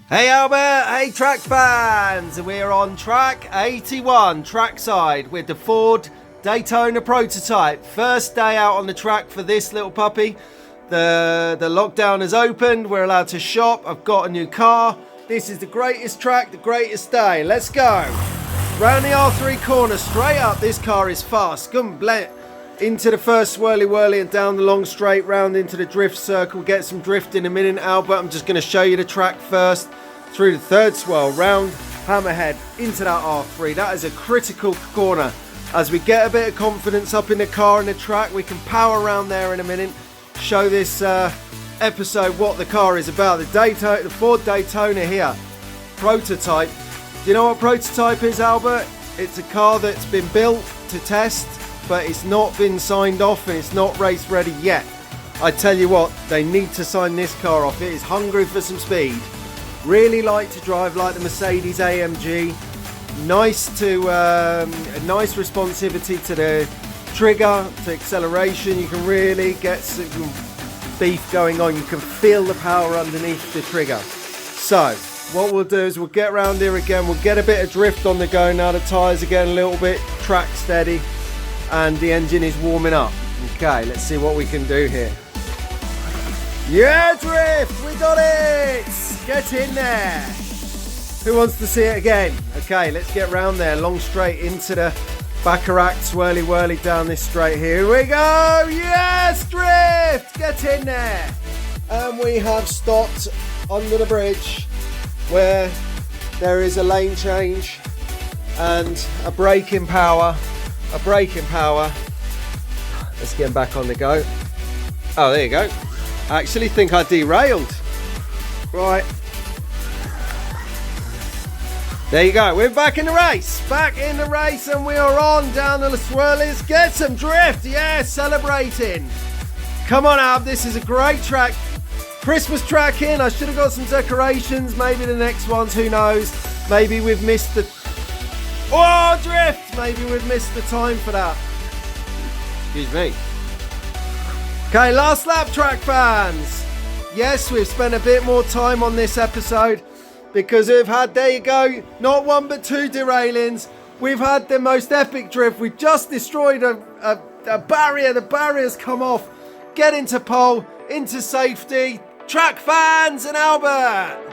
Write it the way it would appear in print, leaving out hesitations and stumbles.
Hey Albert, hey track fans, we're on track 81 trackside with the Ford Daytona Prototype. First day out on the track for this little puppy. The lockdown has opened, we're allowed to shop, I've got a new car. This is the greatest track, the greatest day. Let's go. Round the R3 corner, straight up, this car is fast. Into the first swirly and down the long straight, round into the drift circle. Get some drift in a minute, Albert. I'm just going to show you the track first. Through the third swirl, round, hammerhead, into that R3. That is a critical corner. As we get a bit of confidence up in the car and the track, we can power around there in a minute. Show this episode what the car is about. The Ford Daytona here. Prototype. Do you know what prototype is, Albert? It's a car that's been built to test, but it's not been signed off and it's not race ready yet. I tell you what, they need to sign this car off. It is hungry for some speed. Really like to drive like the Mercedes AMG. Nice responsivity to the trigger, to acceleration. You can really get some beef going on. You can feel the power underneath the trigger. So what we'll do is we'll get around here again. We'll get a bit of drift on the go now. The tyres are getting a little bit track steady and the engine is warming up. Okay, let's see what we can do here. Yeah, drift, we got it. Get in there. Who wants to see it again? Okay, let's get round there. Long straight into the Baccarat, swirly down this straight. Here we go. Yes, drift. Get in there. And we have stopped under the bridge where there is a lane change and a braking power. Let's get back on the go. Oh, there you go. I actually think I derailed. Right. There you go. We're back in the race. And we are on down the swirlies. Get some drift. Yeah, celebrating. Come on, Ab. This is a great track. Christmas track in. I should have got some decorations. Maybe the next ones. Who knows? Maybe we've missed the... Oh, drift. Maybe we've missed the time for that. Excuse me. Okay, last lap, track fans. Yes, we've spent a bit more time on this episode because we've had, there you go, not one but two derailings. We've had the most epic drift. We've just destroyed a barrier. The barrier's come off. Get into pole, into safety. Track fans and Albert.